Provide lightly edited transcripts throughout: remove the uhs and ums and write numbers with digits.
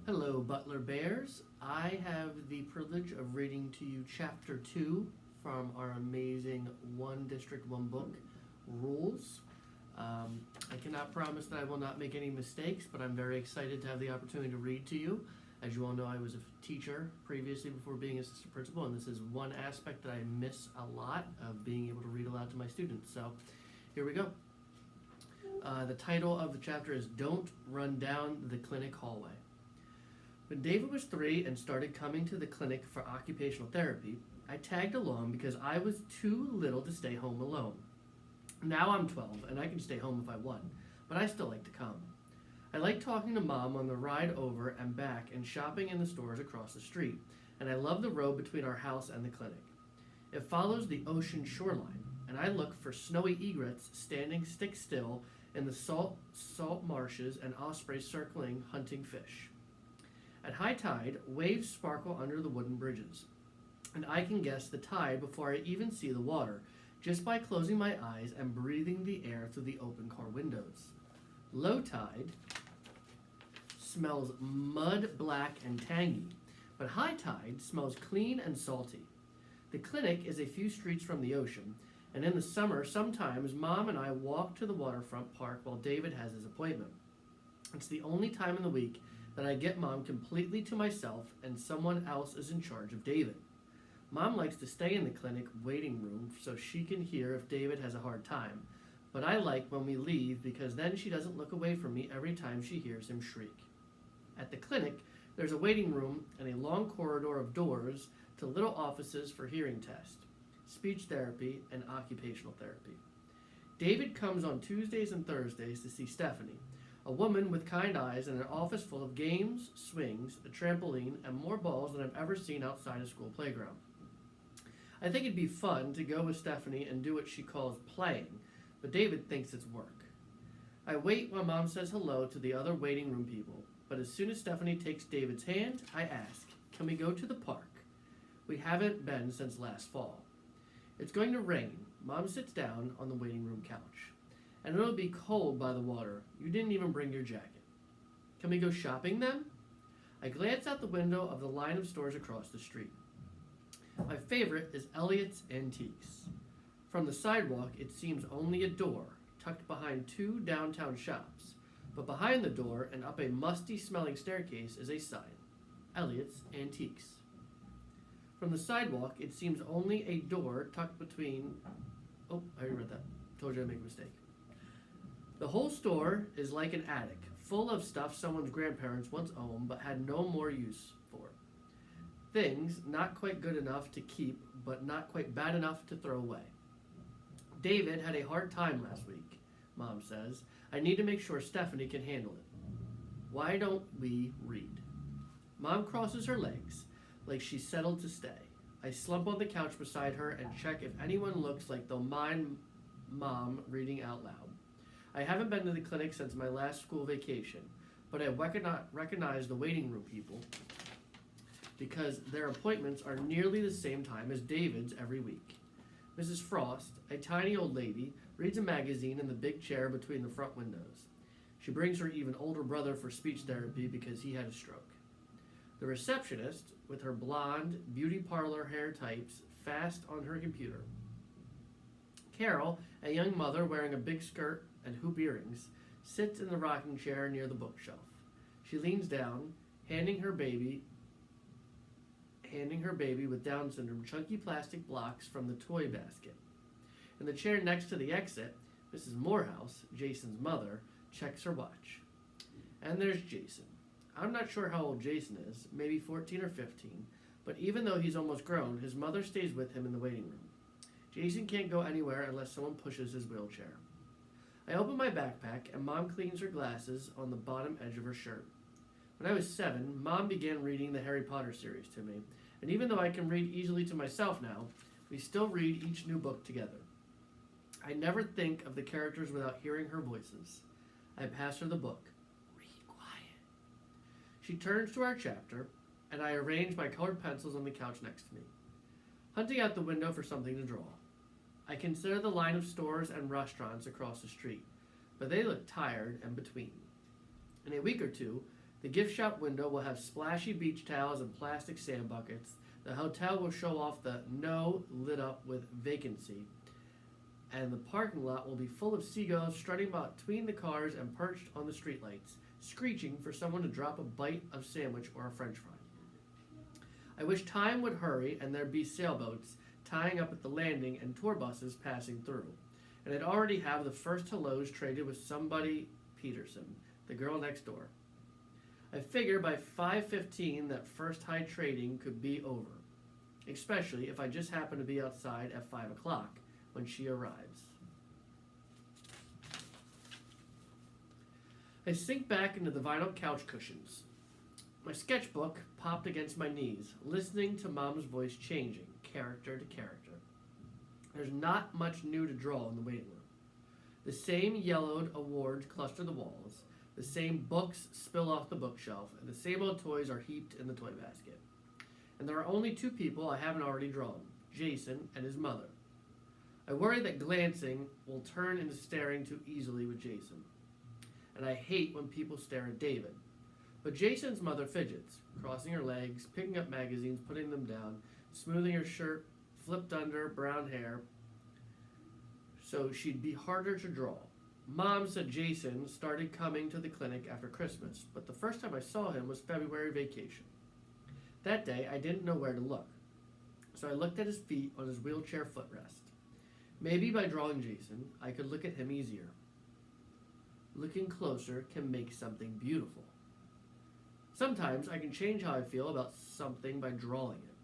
Hello, Butler Bears. I have the privilege of reading to you Chapter 2 from our amazing One District, One Book rules. I cannot promise that I will not make any mistakes, but I'm very excited to have the opportunity to read to you. As you all know, I was a teacher previously before being assistant principal, and this is one aspect that I miss a lot of being able to read aloud to my students. So here we go. The title of the chapter is Don't Run Down the Clinic Hallway. When David was 3 and started coming to the clinic for occupational therapy, I tagged along because I was too little to stay home alone. Now I'm 12 and I can stay home if I want, but I still like to come. I like talking to Mom on the ride over and back and shopping in the stores across the street, and I love the road between our house and the clinic. It follows the ocean shoreline, and I look for snowy egrets standing stick still in the salt marshes and ospreys circling hunting fish. At high tide, waves sparkle under the wooden bridges, and I can guess the tide before I even see the water, just by closing my eyes and breathing the air through the open car windows. Low tide smells mud black and tangy, but high tide smells clean and salty. The clinic is a few streets from the ocean, and in the summer, sometimes Mom and I walk to the waterfront park while David has his appointment. It's the only time in the week that I get Mom completely to myself and someone else is in charge of David. Mom likes to stay in the clinic waiting room so she can hear if David has a hard time, but I like when we leave because then she doesn't look away from me every time she hears him shriek. At the clinic, there's a waiting room and a long corridor of doors to little offices for hearing tests, speech therapy, and occupational therapy. David comes on Tuesdays and Thursdays to see Stephanie, a woman with kind eyes and an office full of games, swings, a trampoline, and more balls than I've ever seen outside a school playground. I think it'd be fun to go with Stephanie and do what she calls playing, but David thinks it's work. I wait while Mom says hello to the other waiting room people, but as soon as Stephanie takes David's hand, I ask, can we go to the park? We haven't been since last fall. It's going to rain. Mom sits down on the waiting room couch. And it'll be cold by the water. You didn't even bring your jacket. Can we go shopping then? I glance out the window of the line of stores across the street. My favorite is Elliot's Antiques. From the sidewalk, it seems only a door, tucked behind 2 downtown shops. But behind the door and up a musty-smelling staircase is a sign, Elliot's Antiques. From the sidewalk, it seems only a door tucked between... Oh, I already read that. Told you I'd make a mistake. The whole store is like an attic, full of stuff someone's grandparents once owned but had no more use for. Things not quite good enough to keep, but not quite bad enough to throw away. David had a hard time last week, Mom says. I need to make sure Stephanie can handle it. Why don't we read? Mom crosses her legs, like she's settled to stay. I slump on the couch beside her and check if anyone looks like they'll mind Mom reading out loud. I haven't been to the clinic since my last school vacation, but I recognize the waiting room people because their appointments are nearly the same time as David's every week. Mrs. Frost, a tiny old lady, reads a magazine in the big chair between the front windows. She brings her even older brother for speech therapy because he had a stroke. The receptionist, with her blonde, beauty parlor hair types, fast on her computer. Carol, a young mother wearing a big skirt and hoop earrings, sits in the rocking chair near the bookshelf. She leans down, handing her baby with Down syndrome chunky plastic blocks from the toy basket. In the chair next to the exit, Mrs. Morehouse, Jason's mother, checks her watch. And there's Jason. I'm not sure how old Jason is, maybe 14 or 15, but even though he's almost grown, his mother stays with him in the waiting room. Jason can't go anywhere unless someone pushes his wheelchair. I open my backpack and Mom cleans her glasses on the bottom edge of her shirt. When I was 7, Mom began reading the Harry Potter series to me, and even though I can read easily to myself now, we still read each new book together. I never think of the characters without hearing her voices. I pass her the book. Read quiet. She turns to our chapter, and I arrange my colored pencils on the couch next to me, hunting out the window for something to draw. I consider the line of stores and restaurants across the street, but they look tired and between. In a week or two, The gift shop window will have splashy beach towels and plastic sand buckets. The hotel will show off the no lit up with vacancy. And the parking lot will be full of seagulls strutting between the cars and perched on the streetlights, screeching for someone to drop a bite of sandwich or a french fry. I wish time would hurry and there'd be sailboats tying up at the landing and tour buses passing through. And I'd already have the first hellos traded with somebody Peterson, the girl next door. I figure by 5:15 that first high trading could be over, especially if I just happen to be outside at 5 o'clock when she arrives. I sink back into the vinyl couch cushions. My sketchbook popped against my knees, listening to Mom's voice changing, character to character. There's not much new to draw in the waiting room. The same yellowed awards cluster the walls, the same books spill off the bookshelf, and the same old toys are heaped in the toy basket. And there are only two people I haven't already drawn, Jason and his mother. I worry that glancing will turn into staring too easily with Jason. And I hate when people stare at David. But Jason's mother fidgets, crossing her legs, picking up magazines, putting them down, smoothing her shirt, flipped under, brown hair, so she'd be harder to draw. Mom said Jason started coming to the clinic after Christmas, but the first time I saw him was February vacation. That day, I didn't know where to look, so I looked at his feet on his wheelchair footrest. Maybe by drawing Jason, I could look at him easier. Looking closer can make something beautiful. Sometimes I can change how I feel about something by drawing it.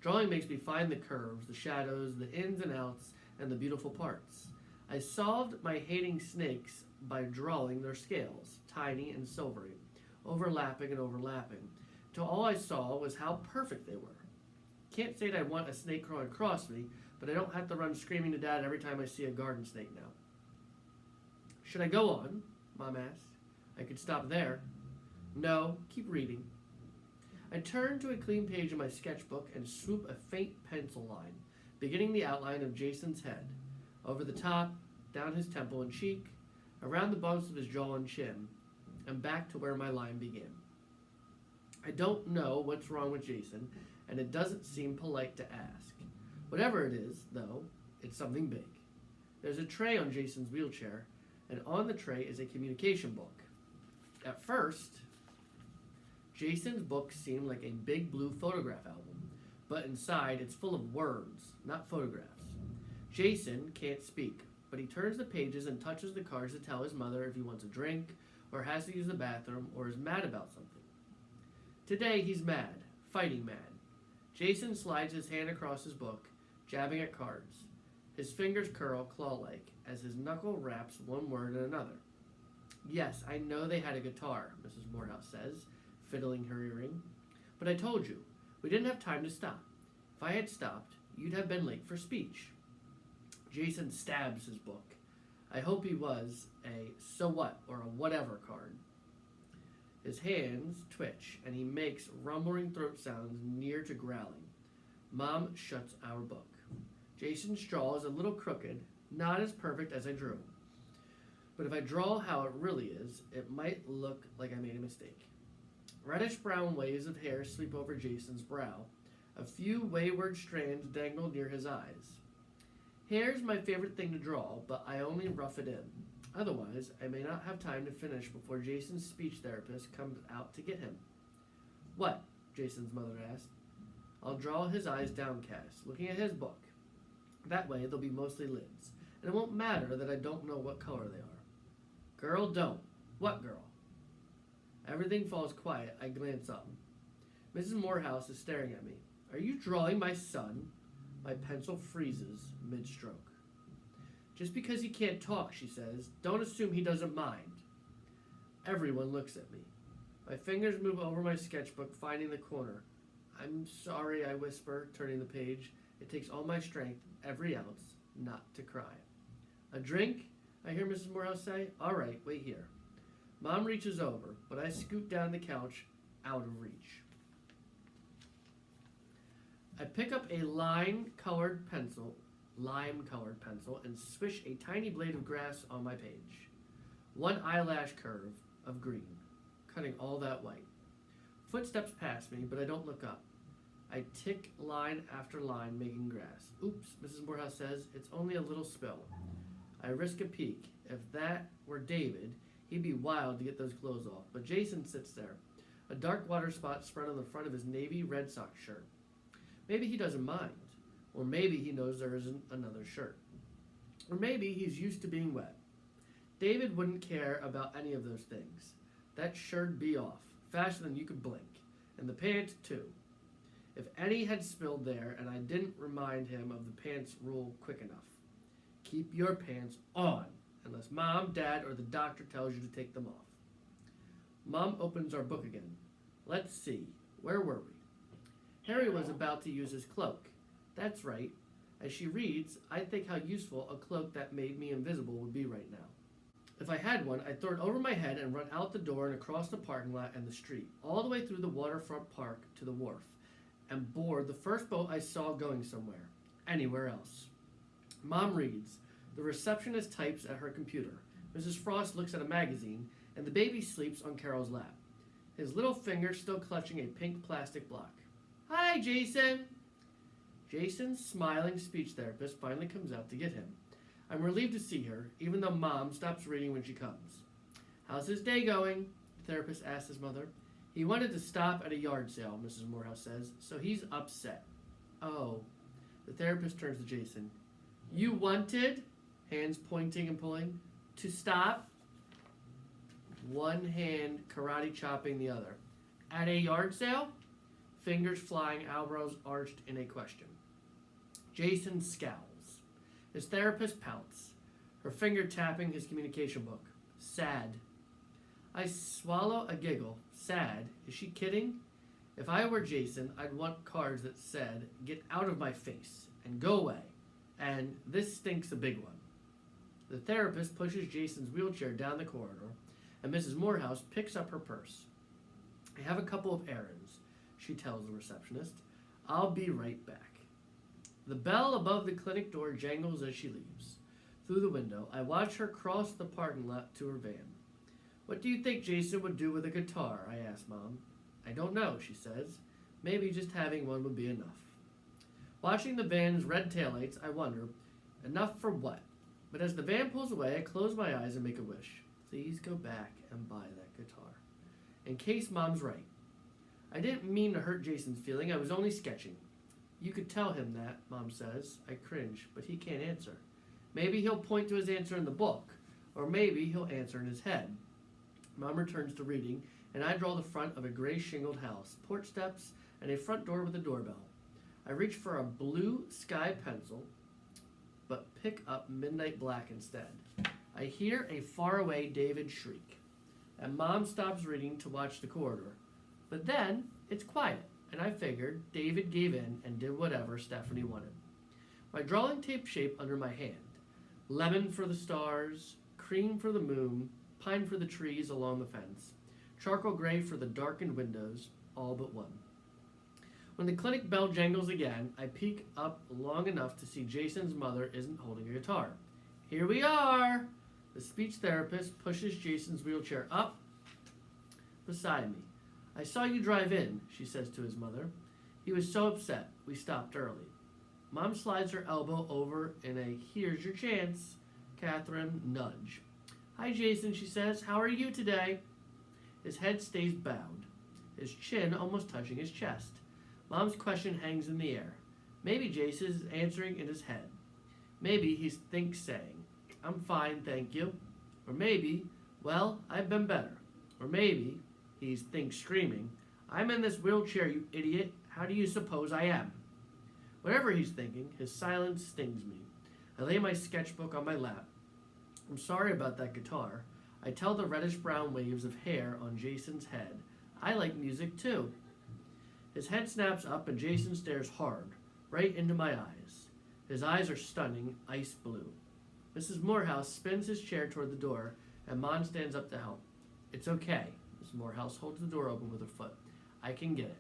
Drawing makes me find the curves, the shadows, the ins and outs, and the beautiful parts. I solved my hating snakes by drawing their scales, tiny and silvery, overlapping and overlapping, till all I saw was how perfect they were. Can't say that I want a snake crawling across me, but I don't have to run screaming to Dad every time I see a garden snake now. Should I go on? Mom asked. I could stop there. No, keep reading. I turned to a clean page of my sketchbook and swoop a faint pencil line, beginning the outline of Jason's head, over the top, down his temple and cheek, around the bumps of his jaw and chin, and back to where my line began. I don't know what's wrong with Jason, and it doesn't seem polite to ask. Whatever it is, though, it's something big. There's a tray on Jason's wheelchair, and on the tray is a communication book. At first, Jason's book seemed like a big blue photograph album, but inside it's full of words, not photographs. Jason can't speak, but he turns the pages and touches the cards to tell his mother if he wants a drink, or has to use the bathroom, or is mad about something. Today he's mad, fighting mad. Jason slides his hand across his book, jabbing at cards. His fingers curl claw-like as his knuckle wraps one word in another. Yes, I know they had a guitar, Mrs. Morehouse says, fiddling her earring. But I told you, we didn't have time to stop. If I had stopped, you'd have been late for speech. Jason stabs his book. I hope he was a so what or a whatever card. His hands twitch, and he makes rumbling throat sounds near to growling. Mom shuts our book. Jason's jaw is a little crooked, not as perfect as I drew. But if I draw how it really is, it might look like I made a mistake. Reddish-brown waves of hair sweep over Jason's brow. A few wayward strands dangle near his eyes. Hair's my favorite thing to draw, but I only rough it in. Otherwise, I may not have time to finish before Jason's speech therapist comes out to get him. What? Jason's mother asked. I'll draw his eyes downcast, looking at his book. That way, they'll be mostly lids, and it won't matter that I don't know what color they are. Girl, don't. What girl? Everything falls quiet. I glance up. Mrs. Morehouse is staring at me. Are you drawing my son? My pencil freezes mid-stroke. Just because he can't talk, she says, don't assume he doesn't mind. Everyone looks at me. My fingers move over my sketchbook, finding the corner. I'm sorry, I whisper, turning the page. It takes all my strength, every ounce, not to cry. A drink? I hear Mrs. Morehouse say. All right, wait here. Mom reaches over, but I scoot down the couch, out of reach. I pick up a lime-colored pencil, and swish a tiny blade of grass on my page. One eyelash curve of green. cutting all that white. Footsteps pass me, but I don't look up. I tick line after line, making grass. Oops, Mrs. Morehouse says, it's only a little spill. I risk a peek. If that were David, he'd be wild to get those clothes off. But Jason sits there, a dark water spot spread on the front of his navy Red Sox shirt. Maybe he doesn't mind. Or maybe he knows there isn't another shirt. Or maybe he's used to being wet. David wouldn't care about any of those things. That shirt'd be off, faster than you could blink. And the pants, too. If any had spilled there and I didn't remind him of the pants rule quick enough. Keep your pants on, unless Mom, Dad, or the doctor tells you to take them off. Mom opens our book again. Let's see, where were we? Harry was about to use his cloak. That's right. As she reads, I think how useful a cloak that made me invisible would be right now. If I had one, I'd throw it over my head and run out the door and across the parking lot and the street, all the way through the waterfront park to the wharf, and board the first boat I saw going somewhere, anywhere else. Mom reads. The receptionist types at her computer. Mrs. Frost looks at a magazine, and the baby sleeps on Carol's lap, his little finger still clutching a pink plastic block. Hi, Jason! Jason's smiling speech therapist finally comes out to get him. I'm relieved to see her, even though Mom stops reading when she comes. How's his day going? The therapist asks his mother. He wanted to stop at a yard sale, Mrs. Morehouse says, so he's upset. Oh. The therapist turns to Jason. You wanted, hands pointing and pulling, to stop? One hand karate chopping the other. At a yard sale? Fingers flying, eyebrows arched in a question. Jason scowls. His therapist pouts, her finger tapping his communication book. Sad. I swallow a giggle. Sad? Is she kidding? If I were Jason, I'd want cards that said, get out of my face, and go away. And this stinks a big one. The therapist pushes Jason's wheelchair down the corridor, and Mrs. Morehouse picks up her purse. I have a couple of errands, she tells the receptionist. I'll be right back. The bell above the clinic door jangles as she leaves. Through the window, I watch her cross the parking lot to her van. What do you think Jason would do with a guitar? I ask Mom. I don't know, she says. Maybe just having one would be enough. Watching the van's red taillights, I wonder, enough for what? But as the van pulls away, I close my eyes and make a wish. Please go back and buy that guitar. In case Mom's right. I didn't mean to hurt Jason's feeling, I was only sketching. You could tell him that, Mom says. I cringe, but he can't answer. Maybe he'll point to his answer in the book, or maybe he'll answer in his head. Mom returns to reading, and I draw the front of a gray shingled house, porch steps, and a front door with a doorbell. I reach for a blue sky pencil, but pick up midnight black instead. I hear a faraway David shriek, and Mom stops reading to watch the corridor. But then, it's quiet, and I figured David gave in and did whatever Stephanie wanted. My drawing tape shape under my hand. Lemon for the stars, cream for the moon, pine for the trees along the fence, charcoal gray for the darkened windows, all but one. When the clinic bell jangles again, I peek up long enough to see Jason's mother isn't holding a guitar. Here we are! The speech therapist pushes Jason's wheelchair up beside me. I saw you drive in, she says to his mother. He was so upset, we stopped early. Mom slides her elbow over in a here's your chance, Catherine nudge. Hi, Jason, she says. How are you today? His head stays bowed, his chin almost touching his chest. Mom's question hangs in the air. Maybe Jason is answering in his head. Maybe he thinks saying, I'm fine, thank you. Or maybe, well, I've been better. Or maybe he thinks screaming, I'm in this wheelchair, you idiot. How do you suppose I am? Whatever he's thinking, his silence stings me. I lay my sketchbook on my lap. I'm sorry about that guitar. I tell the reddish-brown waves of hair on Jason's head. I like music too. His head snaps up and Jason stares hard, right into my eyes. His eyes are stunning, ice blue. Mrs. Morehouse spins his chair toward the door, and Mom stands up to help. It's okay. Mrs. Morehouse holds the door open with her foot. I can get it.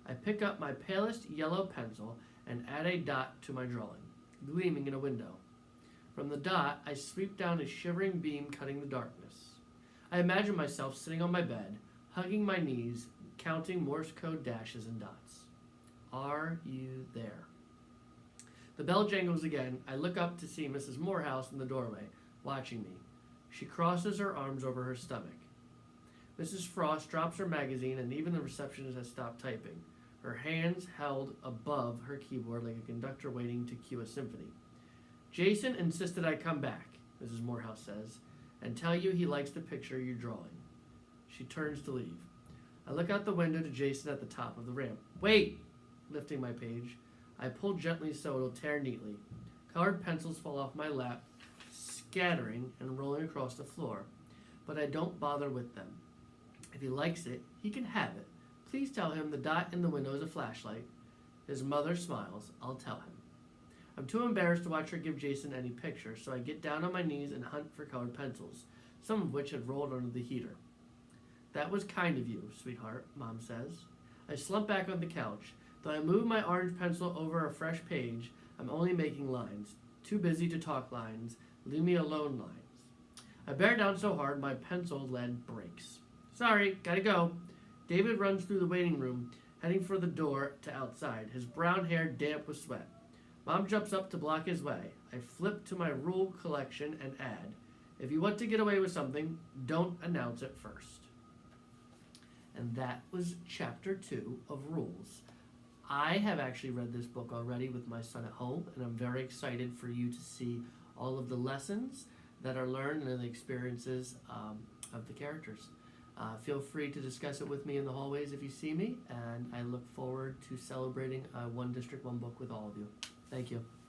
I pick up my palest yellow pencil and add a dot to my drawing, gleaming in a window. From the dot, I sweep down a shivering beam cutting the darkness. I imagine myself sitting on my bed, hugging my knees, counting Morse code dashes and dots. Are you there? The bell jangles again. I look up to see Mrs. Morehouse in the doorway, watching me. She crosses her arms over her stomach. Mrs. Frost drops her magazine, and even the receptionist has stopped typing, her hands held above her keyboard like a conductor waiting to cue a symphony. Jason insisted I come back, Mrs. Morehouse says, and tell you he likes the picture you're drawing. She turns to leave. I look out the window to Jason at the top of the ramp. Wait! Lifting my page, I pull gently so it'll tear neatly. Colored pencils fall off my lap, scattering and rolling across the floor, but I don't bother with them. If he likes it, he can have it. Please tell him the dot in the window is a flashlight. His mother smiles. I'll tell him. I'm too embarrassed to watch her give Jason any picture, so I get down on my knees and hunt for colored pencils, some of which had rolled under the heater. That was kind of you, sweetheart, Mom says. I slump back on the couch. Though I move my orange pencil over a fresh page, I'm only making lines. Too busy to talk lines. Leave me alone lines. I bear down so hard my pencil lead breaks. Sorry, gotta go. David runs through the waiting room, heading for the door to outside, his brown hair damp with sweat. Mom jumps up to block his way. I flip to my rule collection and add, if you want to get away with something, don't announce it first. And that was chapter 2 of Rules. I have actually read this book already with my son at home, and I'm very excited for you to see all of the lessons that are learned and the experiences of the characters. Feel free to discuss it with me in the hallways if you see me, and I look forward to celebrating One District, One Book with all of you. Thank you.